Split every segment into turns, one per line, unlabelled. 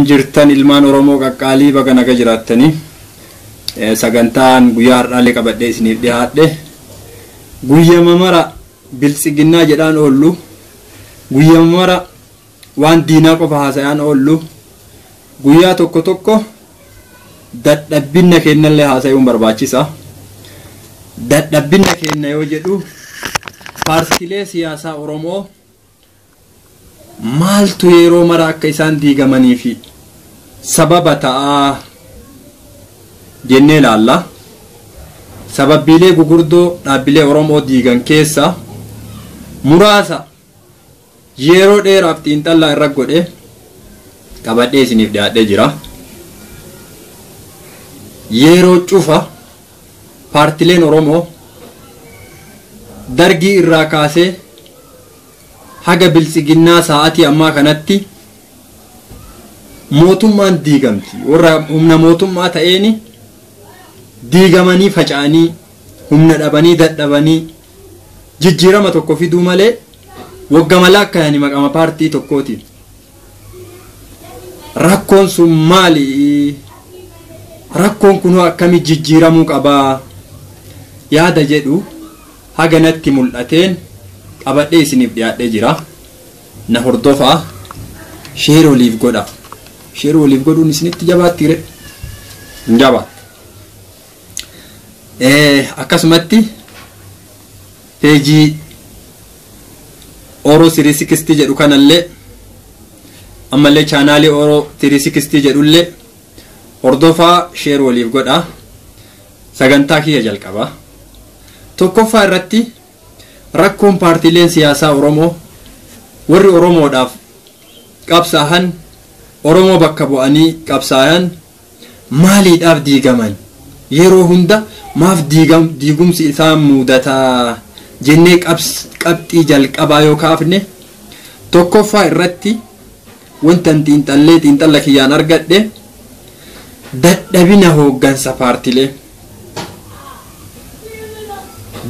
Jirtan ilmaan Oromoo qaqqaalii baga naga jiraattanii sagantaan guyyaa har'aalee qabadhee isiniif dhiyaadhe guyyaa mara biltsiginnaa jedhaan oollu guyyaa mara waan diinaa qofa haasa'aan oollu guyyaa tokko tokko dadhabbina kennallee haasa'uun barbaachisa. Dadhabbina kenna yoo jedhu paartiilee siyaasaa Oromoo maaltu yeroo mara akka isaan diigamanii fi sababa ta'a jennee ilaalla. Sababbiilee gugurdoo dhaabbilee Oromoo diigan keessa muraasa yeroo dheeraaf xiinxallaa irra godhe qabadhee isiniif dhiyaadhee jira. Yeroo cufa paartiileen Oromoo dargii irraa kaasee haga biltsiginnaa sa'aatii ammaa kanatti mootummaan diigamti. Warra humna mootummaa ta'een diigamanii faca'anii humna dhabanii dadhabanii jijjiirama tokko fiduu malee wagga malaa akka yani maqama paartii tokkooti. Rakkoon sun maali? Rakkoon kun akkami jijjiiramuu qabaa yaada jedhu haganatti mul'ateen qabadhee isiniif dhiyaadhee jira. Na hordofaa share oliif godha. Share oliif godhuun isinitti jabaatti re jabaat. Akkasumatti peejii Oro 360 jedhu kanallee ammallee chaanaalii Oro 360 jedhullee hordofaa share oliif godha. Sagantaa kiyya jalqaba. Tokkoffaa irratti rakkoon paartiileen siyaasaa Oromoo warri Oromoodhaaf qabsaahan Oromoo bakka bu'anii qabsaayan maaliidhaaf diigaman yeroo hunda maaf diigumsi isaan mudataa jennee qabxii jalqabaa yoo kaafne tokkoffaa irratti wantan xiinxalla kiyyaan argadhe dadhabina hooggansa paartiilee.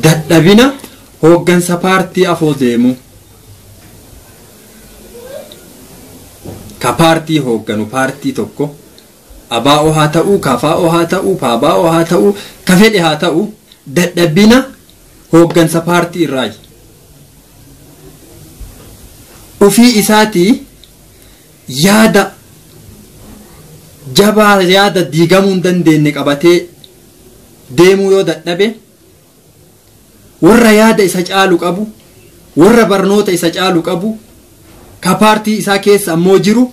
Dadhabina hooggansa paartii afoo deemu ka paartii hoogganu paartii tokko ABO haa ta'u KFO haa ta'u PABO haa ta'u ka fedhe haa ta'u dadhabina hooggansa paartii irraa ufii isaatii yaada jabaa yaada diigamuu hin dandeenye qabatee deemuu yoo dadhabe warra yaada isa caalu qabu warra barnoota isa caalu qabu ka paartii isaa keessa ammoo jiru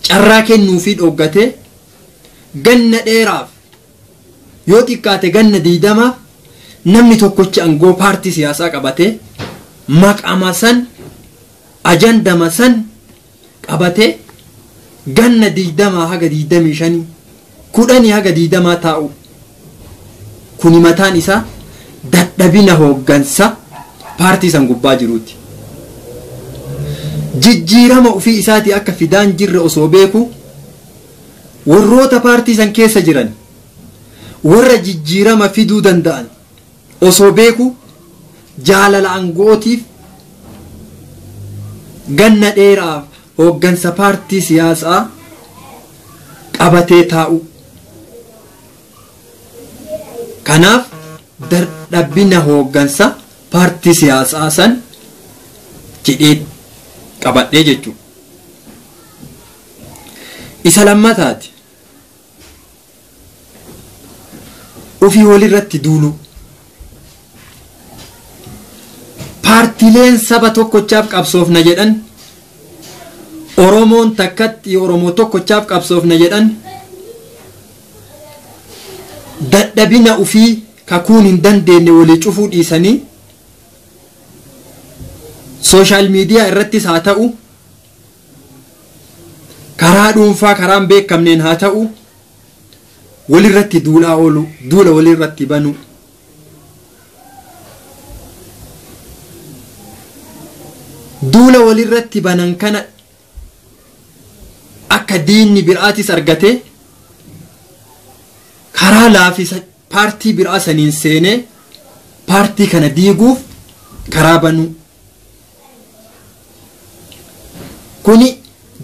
carraa kennuu fi dhoggatee ganna dheeraaf yoo xiqqaate ganna 20 namni tokkochi aangoo paartii siyaasaa qabatee maqama san ajandama san qabatee ganna 20 haga 25 10 haga 20 taa'u kuni mataan isaa dadhabina hooggansa paartii san gubbaa jiruuti. Jijjiirama ufii isaatii akka fidaan jirre osoo beeku warroota paartii san keessa jiran warra jijjiirama fiduu danda'an osoo beeku jaalala aangootiif ganna dheeraaf hooggansa paartii siyaasaa qabatee taa'u. Kanaaf dadhabina hooggansa paartii siyaasaa san jedhee qabadhee jechuudha. Isa lammataati ofii walirratti duulu. Paartiileen saba tokkochaaf qabsoofna jedhan Oromoon takkatti Oromoo tokkochaaf qabsoofna jedhan dadhabina ufii kakuun hin dandeenye walii cufuu dhiisanii sooshaal miidiyaa irrattis haa ta'u karaa dhuunfaa karaan beekamneen haa ta'u walirratti duulaa oolu duula walirratti banu. Duula walirratti banan kana akka diinni biraatis argate karaa laafisa paartii biraa saniin seenee paartii kana diiguuf karaa banu. Kuni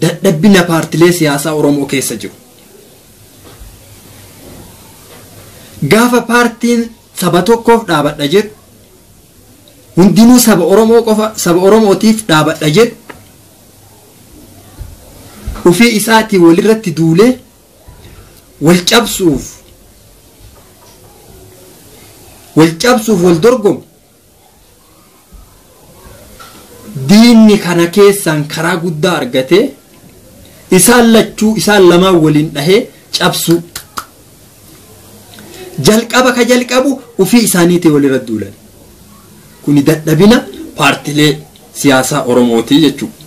dadhabbina paartilee siyaasaa Oromoo keessa jiru. Gaafa paartiin saba tokkoof dhaabadha jedhu hundinuu saba Oromoo qofa saba Oromootiif dhaabadha jedhu ufii isaatii walirratti duulee wal cabsuuf wal dorgomu diinni kana keessaan karaa guddaa argatee isaan lachuu isaan lamaan waliin dhahee cabsu jalqabu ufii isaaniitii walirratti duulan kuni dadhabina paartilee siyaasaa Oromootii jechuudha.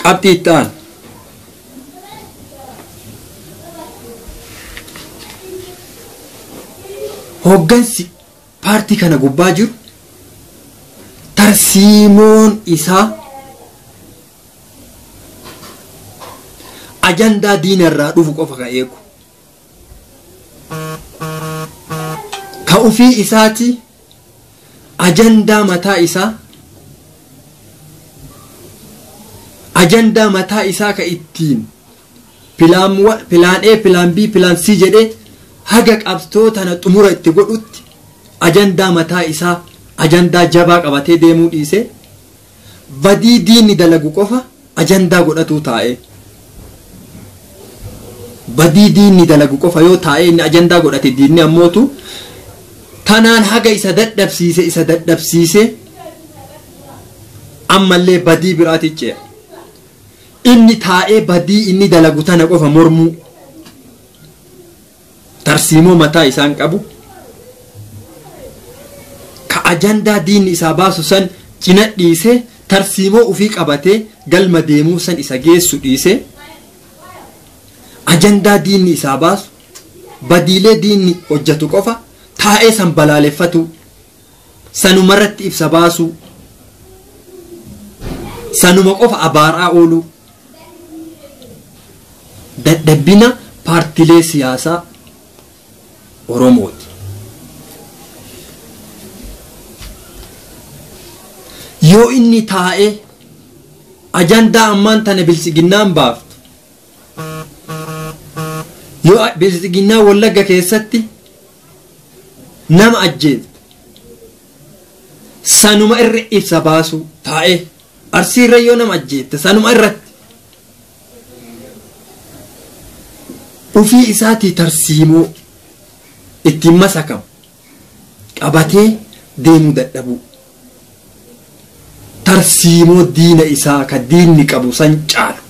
Qabxii ta'an hoggansi paartii kana gubbaa jiru tarsiimoon isaa ajandaa diinarraa dhufu qofa ka eegu ka ufii isaati ajandaa mataa isaa ka ittiin pilaan A pilaan B pilaan C jedhee haga qabxoota na xumura itti godhutti ajandaa mataa isaa ajandaa jabaa qabatee deemuu dhiisee badii diinni dalagu qofa ajandaa godhatu taa'ee badii diinni dalagu qofa yoo taa'ee inni ajandaa godhate diinni ammootu tanaan haga isa dadhabsiise ammallee badii biraatichi inni taa'ee badii inni dalagu tana qofa mormuu tarsiimoo mataa isaan qabu ka ajandaa diinni isaa baasu san cina dhiisee tarsiimoo ufii qabatee galma deemuu san isa geessu dhiisee ajandaa diinni isaa baasu badiilee diinni hojjetu qofa taa'ee san balaaleffatu sanumarratti ibsa baasu sanuma qofa abaaraa oolu dadhabbina paartilee siyaasaa Oromooti. Yoo inni taa'ee ajandaa ammaan tana bilisiginnaan baaftu yoo bilisiginnaa Wallagga keessatti nama ajjeeftu sanuma irra ibsa baasu taa'ee Arsiirra yoo nama ajjeefte sanuma irratti ufii isaatii tarsiimoo ittiin masakamu qabatee deemuu dadhabu tarsiimoo diina isaa ka diinni qabu san caalu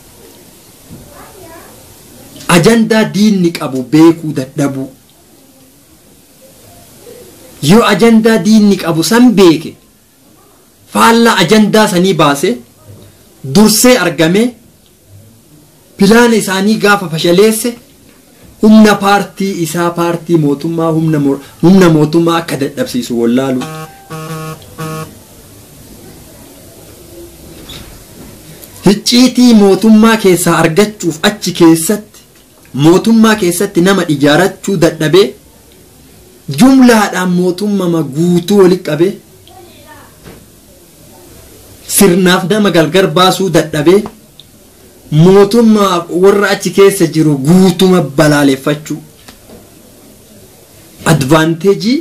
ajandaa diinni qabu beekuu dadhabu yoo ajandaa diinni qabu san beeke faallaa ajandaa sanii baase dursee argame pilaana isaanii gaafa fashaleesse humna paartii isaa paartii mootummaa humna mootummaa akka dadhabsiisu wallaalu hicciitii mootummaa keessaa argachuuf achi keessatti mootummaa keessatti nama ijaarachuu dadhabee jumlaadhaan mootummaa guutuu walitti qabee sirnaaf nama gargar baasuu dadhabee mootummaa warra achi keessa jiru guutuma balaaleffachuu advaanteejii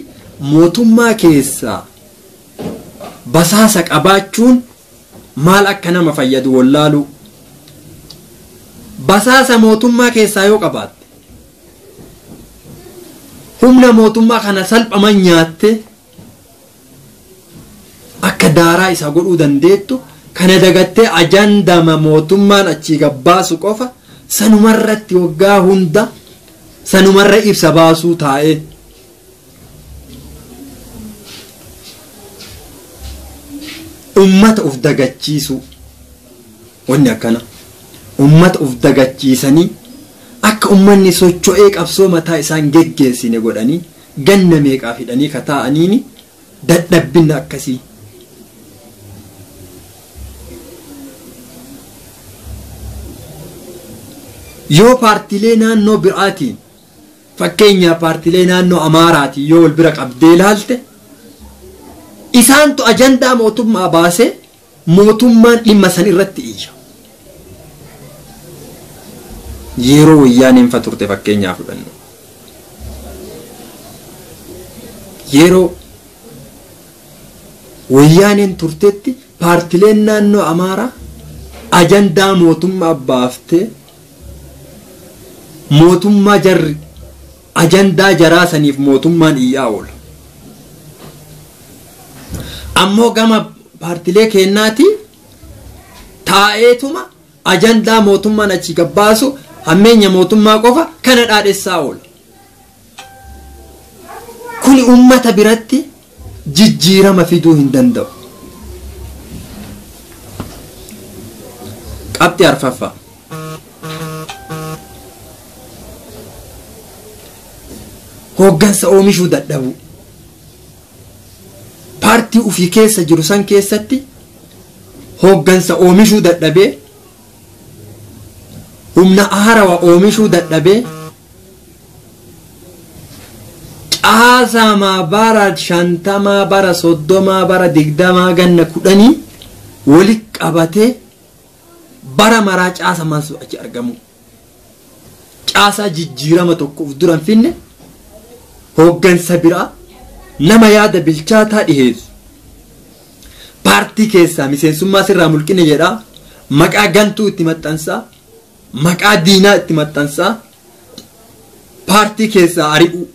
mootummaa keessaa basaasa qabaachuun maal akka nama fayyadu wallaalu basaasa mootummaa keessaa yoo qabaatte humna mootummaa kana salphaman nyaatte akka daaraa isa godhuu dandeettu kana dagattee ajandama mootummaan achi gabbaasu qofa sanumarratti waggaa hunda sanumarra ibsa baasuu taa'ee ummata uf dagachiisu wanni akkana ummata uf dagachiisanii akka ummanni socho'ee qabsoo mataa isaan geggeessine godhanii ganna meeqaa fidhanii kataa'aniini dadhabbina akkasii yoo paartilee naannoo biraatiin fakkeenya paartilee naannoo Amaaraatiin yoo wal bira qabdee ilaalte isaantu ajandaa mootummaa baase mootummaan dhimma san irratti iyya. Yeroo wayyaaneen faturte fakkeenyaaf fudhannu. Yeroo wayyaaneen turtetti paartileen naannoo Amaaraa ajandaa mootummaa baaftee mootummaa jarri ajandaa jaraa saniif mootummaan iyyaa oola. Ammoo gama paartilee kennaati taa'eetuma ajandaa mootummaan achi gabbaasu hammeenya mootummaa qofa kana dhaadhessaa oola. Kuni ummata biratti jijjiirama fiduu hin danda'u. Qabxii arfaffaa. Hooggansa oomishuu dadhabu. Paartii ufii keessa jiru san keessatti hooggansa oomishuu dadhabee humna haarawaa oomishuu dadhabee caasaa bara 50 bara 30 bara 20 ganna 10 walitti qabatee bara maraa caasa maasu achi argamu. Caasaa jijjiirama tokko uf duran finne hooggansa biraa nama yaada bilchaataa dhiheessu. Paartii keessaa miseensummaa sirraa mulqine jedha. Maqaa gantuu itti maxxansaa. Maqaa diinaa itti maxxansaa. Paartii keessaa ari'u.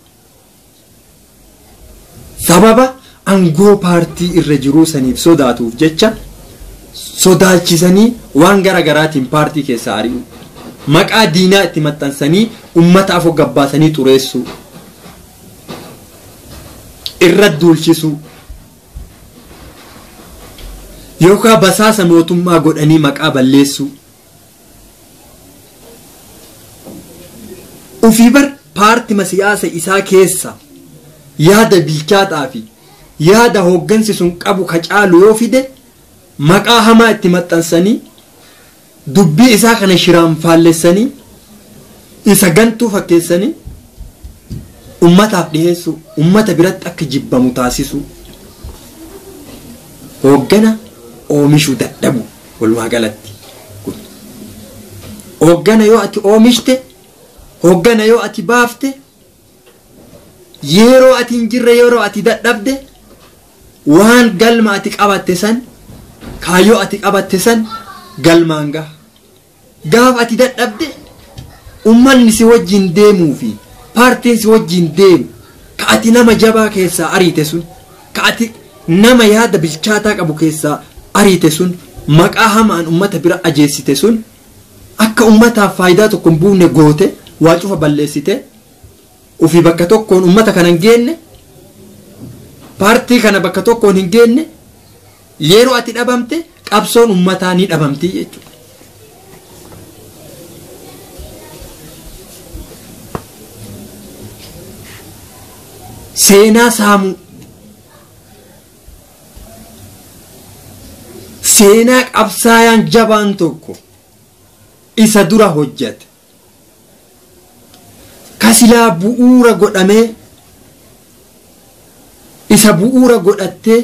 Sababa angoo paartii irra jiruu saniif sodaatuuf jecha sodaachisanii waan garagaraatiin paartii keessaa ari'u. Maqaa diinaa itti maxxansanii ummata afoo gabbaasanii xureessu. Irra duulchisu. Yookaan basaasa mootummaa godhanii maqaa balleessu. Ufii bar paartii siyaasa isaa keessa yaada bilchaataa fi yaada hooggansi sun qabu ka caalu yoo fide maqaa hamaa itti maxxansanii dubbii isaa kana shiraan faallessanii isa gantuu fakkeessanii ummataaf dhiheessu, ummata biratti akka jibbamu taasisu. Hooggana oomishuu dadhabu walumaa galatti. Hooggana yoo ati oomishte, hooggana yoo ati baafte, yeroo ati hin jirre yeroo ati dadhabde waan galma ati qabatte san kaayyoo ati qabatte san galmaan gaha. Gaaf ati dadhabde ummanni si wajjin deemuu fi paartiin si wajjin deemu ka ati nama jabaa keessaa ariite sun ka ati nama yaada bilchaataa qabu keessaa ariite sun maqaa hamaan ummata bira ajeessite sun akka ummataaf faayidaa tokko hin buune goote waa cufa balleessite ufii bakka tokkoon ummata kana hin geenne paartii kana bakka tokkoon hin geenne yeroo ati dhabamte qabsoon ummataa ni dhabamti jechuudha. Seenaa saamu. Seenaa qabsaayaan jabaan tokko isa dura hojjate. Kasilaa bu'uura godhamee isa bu'uura godhattee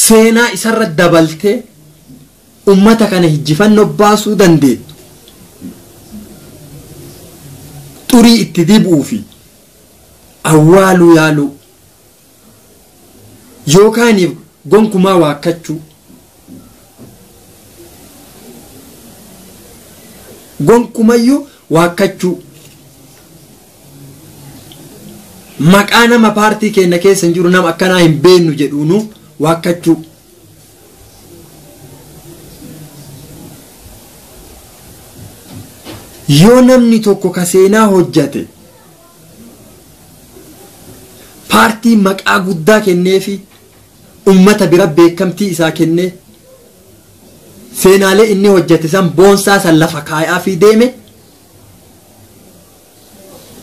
seenaa isarra dabaltee ummata kana hijjifannoo baasuu dandeettu. Xurii itti dibuu fi awwaaluu yaaluu yookaaniif gonkumaa waakkachuu gonkumayyuu waakkachuu maqaa nama paartii keenya keessa hin jiru nama akkanaa hin beennu jedhuunu waakkachuu yoo namni tokko ka seenaa hojjate paartii maqaa guddaa kennee fi ummata bira beekamtii isaa kennee seenaalee inni hojjate san boonsaa san lafa kaayaa fi deeme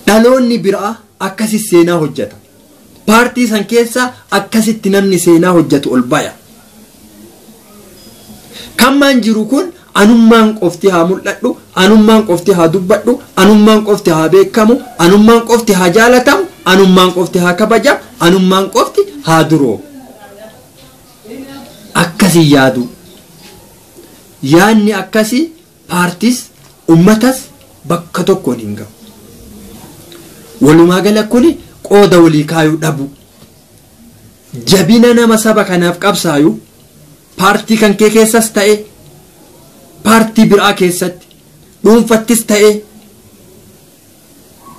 dhaloonni biraa akkasi seenaa hojjata. Paartii san keessa akkasitti namni seenaa hojjatu ol baya. Kammaan jiru kun anummaan qofti haa mul'adhu, anummaan qofti haa dubbadhu, anummaan qofti haa beekamu, anummaan qofti haa jaalatamu, anummaan qofti haa kabajamu, anummaan qofti haa duroo. akkasii yaadu. Yaanni akkasii paartis ummatas bakka tokkoon hin gahu. Walumaa gala kuni qooda walii kaayuu dhabu. Jabina nama saba kanaaf qabsaayu paartii kan kee keessas ta'e paartii biraa keessatti dhuunfattis ta'e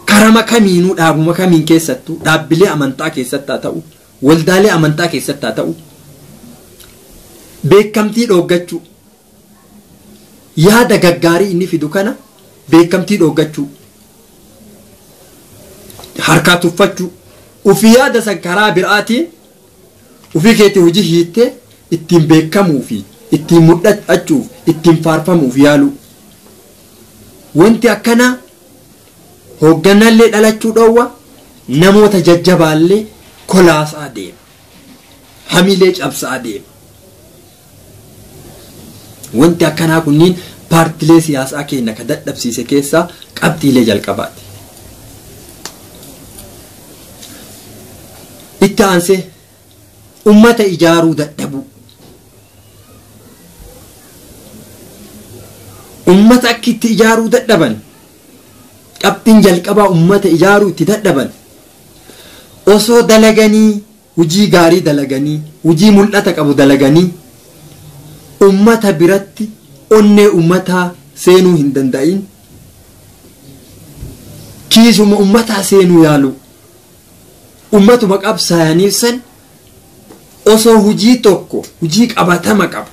karama kamiinuu dhaabuma kamiin keessattuu dhaabbilee amantaa keessatti haa ta'u waldaalee amantaa keessatti haa ta'u beekamtii dhooggachuu yaada gaggaarii inni fidu kana beekamtii dhooggachuu harkaa tuffachuu ufii yaada san karaa biraatiin ufii keetti hojii hiittee ittiin beekamuu fi ittiin mul'achuuf ittiin faarfamuuf yaalu. Wanti akkana hoogganallee dhalachuu dhoowwa namoota jajjabaallee kolaasaa deema. Hamilee cabsaa deema. Wanti akkanaa kunniin paartilee siyaasaa keenya ka dadhabsiise keessaa qabxiilee jalqabaati. Itti aansee ummata ijaaruu dadhabu. Ummata akka itti ijaaruu dadhaban qabxiin jalqabaa ummata ijaaruu itti dadhaban osoo dalaganii hujii gaarii dalaganii hujii mul'ata qabu dalaganii ummata biratti onnee ummataa seenuu hin danda'in kiisuma ummataa seenuu yaalu ummatuma qabsaayaniif san osoo hujii tokko hujii qabatama qabu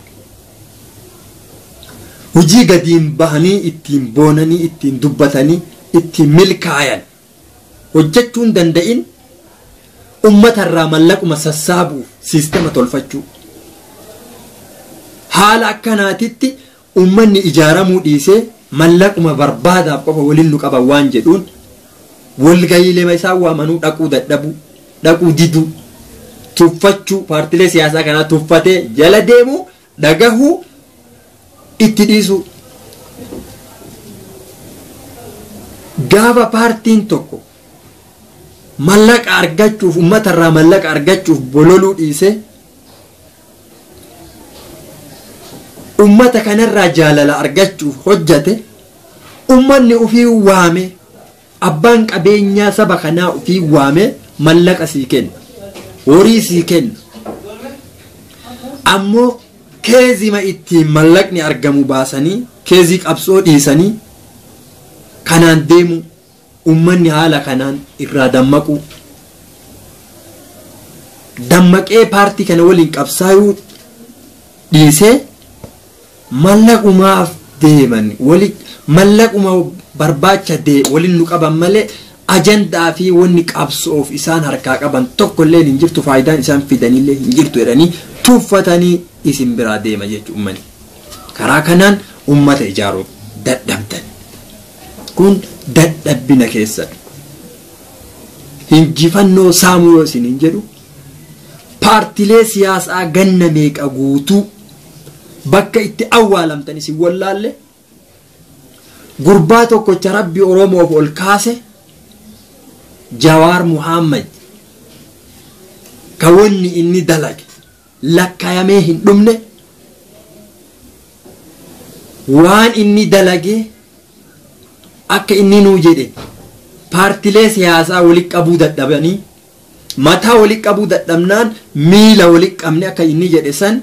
hujii gadiin bahanii ittiin boonanii ittiin dubbatanii ittiin milkaayan hojjechuun danda'in ummatarraa mallaquma sassaabuuf siistema tolfachuu haala akkanaatitti ummanni ijaaramuu dhiisee mallaquma barbaadaaf qofa waliin nu qaban waan jedhuun walgayiilee isaan waamanuu dhaquu dadhabuu dhaquu diduu tuffachuu paartilee siyaasaa kanaa tuffatee jala deemuu dhagahuu itti dhiisu. Gaafa paartiin tokko mallaqa argachuuf ummatarraa mallaqa argachuuf bololuu dhiisee ummata kanarraa jaalala argachuuf hojjate ummanni ufii waame abbaan qabeenyaa saba kanaa ufii waame mallaqa sii kenna horii sii kenna ammoo keezima ittiin mallaqni argamu baasanii keezii qabsoo dhiisanii kanaan deemu ummanni haala kanaan irraa dammaqee paartii kana waliin qabsaayuu dhiisee mallaqumaaf deeman mallaquma barbaacha waliin nu qaban malee ajandaa fi wanni qabsoof isaan harkaa qaban tokkollee hin jirtu faayidaan isaan fidanillee hin jirtu jedhanii tuffatanii isin biraa deema jechuudha ummanni. Karaa kanaan ummata ijaaruu dadhabdan. Kun dadhabbina keessadha. Hinjifannoo saamuu yoo isin hin jedhu paartilee siyaasaa ganna meeqa guutuu bakka itti awwaalamtan isin wallaalle gurbaa tokkocha rabbi Oromoof ol kaase Jawaar Muhammad ka wanni inni dalage lakkayamee hin dhumne waan inni dalage akka inni nuu jedhe paartilee siyaasaa walitti qabuu dadhabanii mataa walitti qabuu dadhabnaan miila walitti qabne akka inni jedhe san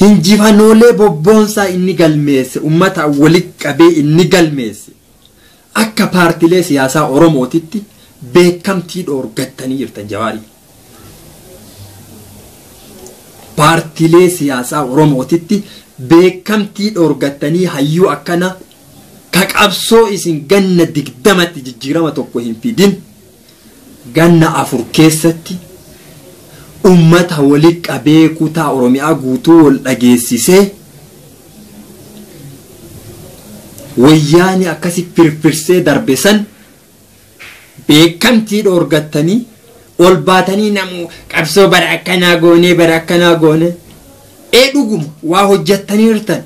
hinjifannoolee bobboonsaa inni galmeesse ummata walitti qabee inni galmeesse akka paartilee siyaasaa Oromootitti beekamtii dhoorgattanii jirtan Jawaarii. Paartilee siyaasaa Oromootitti beekamtii dhoorgattanii hayyuu akkana ka qabsoo isin ganna 20tti jijjiirama tokko hin fidin ganna 4 keessatti ummata walitti qabee kutaa Oromiyaa guutuu wal dhageessisee wayyaani akkasi firfirsee darbe san beekamtii dhoorgattanii ol baatanii namu qabsoo bara akkanaa goone dhuguma waa hojjettanii jirtan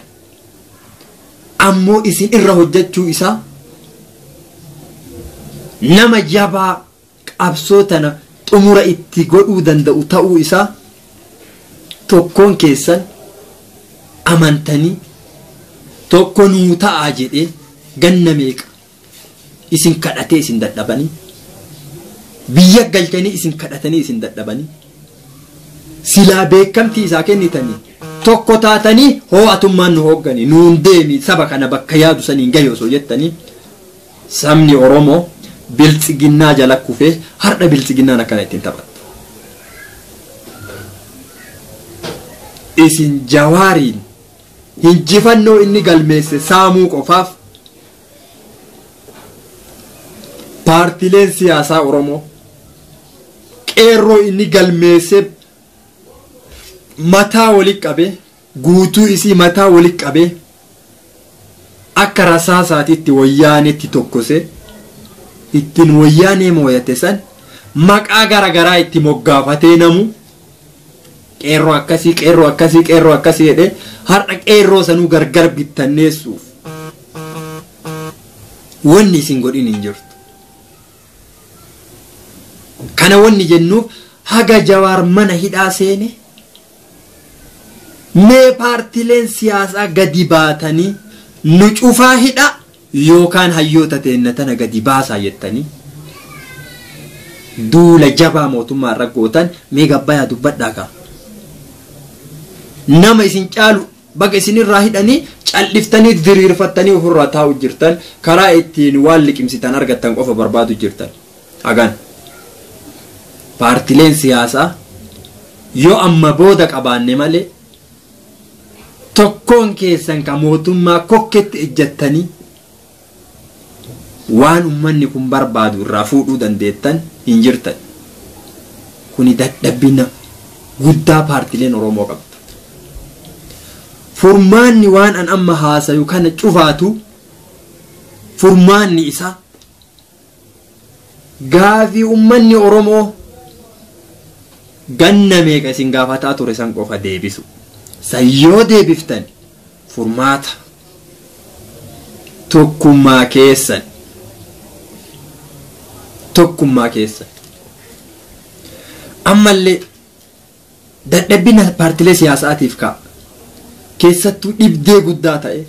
ammoo isin irra hojjechuu isaa nama jabaa qabsoo tana xumura itti godhuu danda'u ta'uu isaa tokkoon keessan amantanii tokko nuu ta'a jedhee ganna meeqa isin kadhatee isin dadhabanii biyya galchanii isin kadhatanii isin dadhabanii silaa beekamtii isaa kennitanii tokko taatanii ho'atummaan nu hooggani nuun deemi saba kana bakka yaadu saniin gahi osoo jettanii sabni Oromoo biltsiginnaa jala kufee har'a biltsiginnaan akkana ittiin taphatu. Isin Jawaariin hinjifannoo inni galmeesse saamuu qofaaf paartileen siyaasaa Oromoo qeerroo inni galmeesse mataa walitti qabee guutuu isii mataa walitti qabee akka rasaasaatitti wayyaanetti tokkose ittiin wayyaanee mooyate san maqaa garagaraa itti moggaafatee namu qeerroo akkasii jedhee har'a qeerroo sanuu gargar bittanneessuuf wanni isin godhin hin jirtu. Kana wanni jennuuf haga Jawaar mana hidhaa seene mee paartileen siyaasaa gadi baatanii nu cufaa hidha yookaan hayyoota teenna tana gadi baasaa jettanii duula jabaa mootummaa irra gootan mee gabbayaa dubbadhaa ka nama isin caalu baga isin irraa hidhanii calliftanii diriirfattanii ofirraa taa'u jirtan karaa ittiin waan liqimsitan argattan qofa barbaadu jirtan hagan paartileen siyaasaa yoo amma booda qabaanne malee tokkoon keessan ka mootummaa kokketti ejjattanii waan ummanni kun barbaadu irraa fuudhuu dandeettan hin jirtan. Kuni dadhabbina guddaa paartileen Oromoo qabdu. Furmaanni waan an amma haasayu kana cufaatu furmaanni isaa gaafii ummanni Oromoo ganna meeqa isin gaafataa ture san qofa deebisu. Sayyoo deebiftan furmaata tokkummaa keessan ammallee dadhabbina paartilee siyaasaatiif ka keessattuu dhibdee guddaa ta'e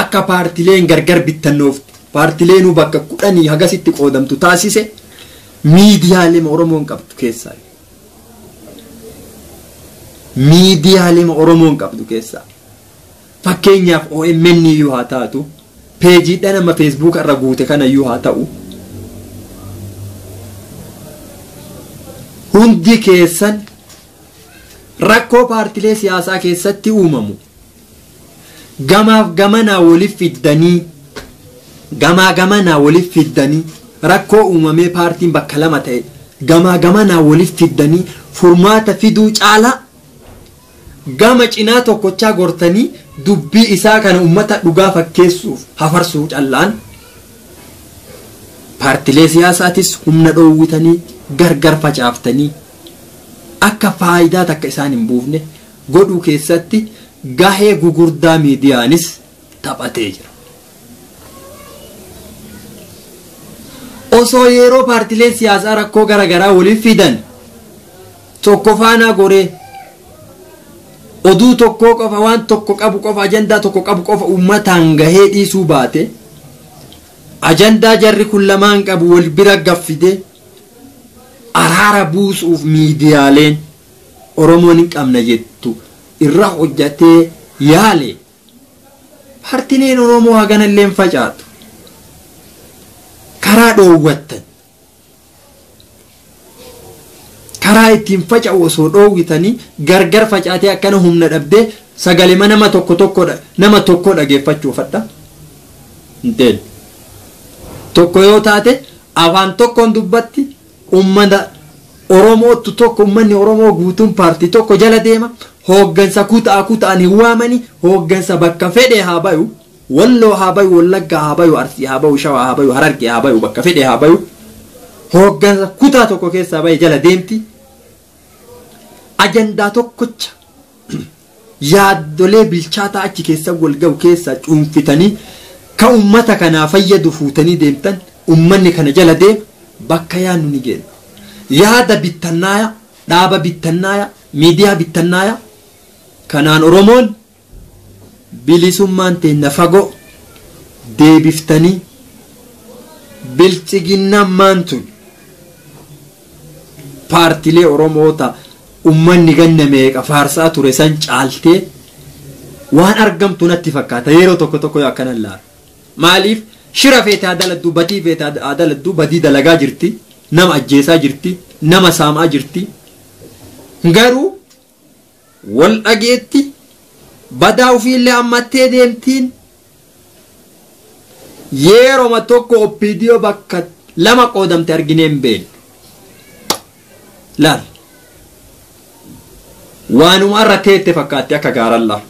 akka paartileen gargar bittannoof paartileenuu bakka 10 hagasitti qoodamtu taasise miidiyaalee Oromoon qabdu keessaa fakkeenyaaf OMN iyyuu haa taatu peejiidha nama Facebook irra guute kana iyyuu haa ta'u hundi keessan rakkoo paartilee siyaasaa keessatti uumamu gamaaf gamanaa waliif fiddanii rakkoo uumamee paartiin bakka lama ta'e gamaa gamanaa waliif fiddanii furmaata fiduu caalaa gama cinaa tokkochaa gortanii dubbii isaa kana ummata dhugaa fakkeessuuf hafarsuu callaan paartilee siyaasaatis humna dhoowwitanii gargar facaaftanii akka faayidaa takka isaan hin buufne godhuu keessatti gahee gugurdaa miidiyaanis taphatee jira. Osoo yeroo paartileen siyaasaa rakkoo garagaraa waliif fidan tokko faanaa goree oduu tokko qofa waan tokko qabu qofa ajandaa tokko qabu qofa ummataan gahee dhiisuu baate ajandaa jarri kun lamaan qabu wal bira gaffide araara buusuuf miidiyaaleen Oromoon hin qabna jettu irra hojjatee yaale paartileen Oromoo haganallee facaatu karaa dhoowwattan karaa ittiin faca'u osoo dhoowwitanii gargar facaatee akkana humna dhabdee sagalee nama tokko dhageeffachuu fadha inteen tokko yoo taate afaan tokkoon dubbatti ummata Oromootu tokko ummanni Oromoo guutuun paartii tokko jala deema hooggansa kutaan hin waamani hooggansa bakka fedhe haa bayu Walloo haa bayu Wallaggaa haa bayu Arsii haa bayu Shawaa haa bayu Harargee haa bayu bakka fedhe haa bayu hooggansa kutaa tokko keessaa baye jala deemti ajandaa tokkocha yaaddolee bilchaataa achi keessa wal ga'u keessa cuunfitanii ka ummata kanaa fayyadu fuutanii deemtan ummanni kana jala deema bakka yaannu ni geenya yaada bittannaaya dhaaba bittannaaya miidiyaa bittannaaya kanaan Oromoon bilisummaan teenna fagoo deebiftanii bilchiginnaan maantu paartilee Oromoota ummanni ganna meeqa faarsaa ture san caaltee waan argamtu natti fakkaata yeroo tokko akkanan laala maaliif shira feete adaladdu badii feete adaladdu badii dalagaa jirti nama ajjeesaa jirti nama saamaa jirti garuu wal dhageetti badaa ofiillee ammattee deemtiin yeroo tokko OPDO bakka lama qoodamte argineen been laal waanuma irra teette fakkaatti akka gaarallaa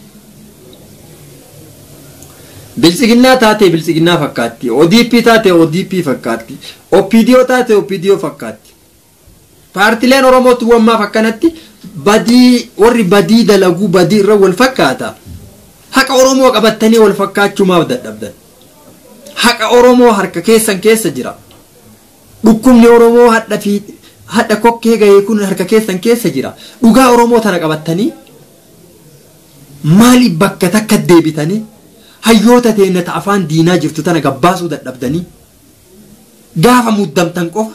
bilchiginnaa taate bilchiginnaa fakkaatti ODP taate ODP fakkaatti OPDO taate OPDO fakkaatti paartileen Oromootu wammaa fakkanatti badii warri badii dalaguu badii irra wal fakkaata haqa Oromoo qabattanii wal fakkaachumaaf dadhabdan haqa Oromoo harka keessan keessa jira dhukkubni Oromoo hadda kokkee ga'ee kun harka keessan keessa jira dhugaa Oromoo tana qabattanii maali bakka takka deebitanii hayyoota teennata afaan diinaa jirtu tana gabbaasuu dadhabdanii gaafa muddamtan qofa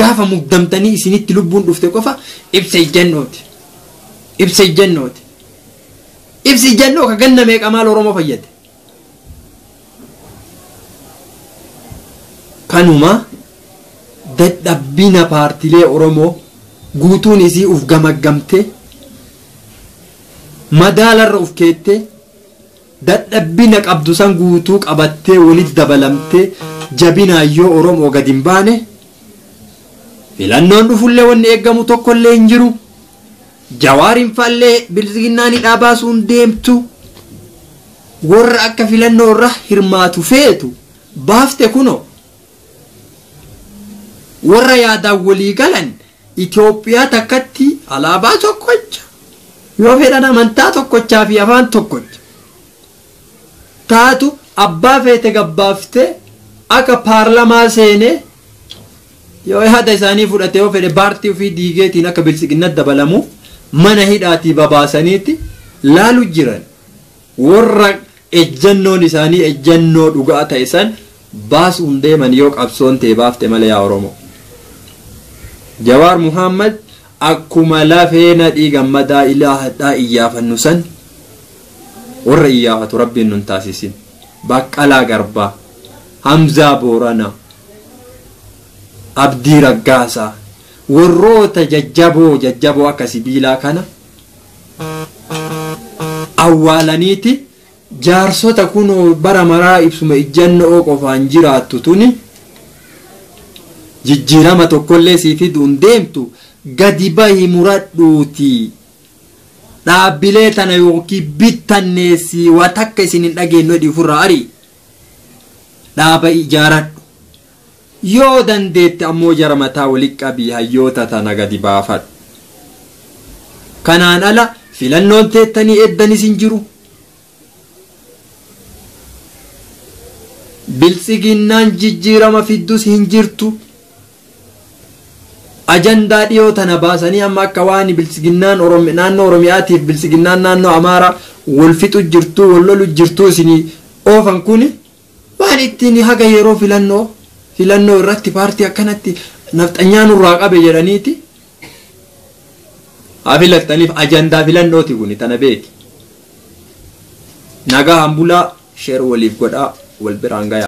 gaafa muddamtanii isinitti lubbuun dhufte qofa ibsa ijannoo ka ganna meeqa maal Oromoo fayyade kanuma dadhabbina paartilee Oromoo guutuun isii uf gamaggamte madaalarra uf keette dadhabbina qabdu san guutuu qabattee walitti dabalamte jabinaayyoo Oromoo gad hin baane filannoon dhufullee wanni eeggamu tokkollee hin jiru Jawaariin fallee bilchiginnaani dhaabaasuun deemtu warra akka filannoo irra hirmaatu feetu baafte kuno warra yaadaan walii galan Itoophiyaa takkatti alaabaa tokkocha yoo fedhan amantaa tokkochaa fi afaan tokkocha taatu abbaa feete gabbaafte akka paarlamaa seenee yoo yaada isaanii fudhate yoo fedhe paartii ofii diigeetiin akka bilchiginnatti dabalamuuf mana hidhaatii babaasaniiti laalu jiran warra ejjannoon isaanii ejjannoo dhugaa ta'e san baasuun deeman yoo qabsoon ta'e baafte malee yaa Oromoo Jawaar Muhammad akkuma lafeena dhiigammadaa ilaahadhaa iyyafannu san warra iyyaafatu rabbiin nun taasisin Baqqalaa Garbaa Hamzaa Booranaa Abdii Raggaasaa warroota jajjaboo akka sibiilaa kana awwaalaniiti jaarsota kunoo bara maraa ibsuma ijjannoo qofaan jiraattu tuni jijjiirama tokkollee sii fiduun deemtu gadi bahi muradhuuti dhaabbilee tana yookiin bittanneessi waa takka isin hin dhageenyu dhiifurraa arii dhaaba ijaaradhu yoo dandeette ammoo jara mataa walitti qabii hayyoota tana gadi baafadhu kanaan ala filannoon teettanii eddanis hin jiru bilchiginnaan jijjiirama fiddus hin jirtu ajandaa dhiyoo tana baasanii amma akka waan bilchiginnaan naannoo Oromiyaatiif bilchiginnaan naannoo Amaaraa wal fixu jirtu wal lolu jirtu isinii oofan kuni waan ittiin haga yeroo filannoo irratti paartii akkanatti nafxanyaan irraa qabe jedhaniiti hafilattaniif ajandaa filannooti kuni tana beeki nagaa hambulaa sheer waliif godhaa wal biraan gayaa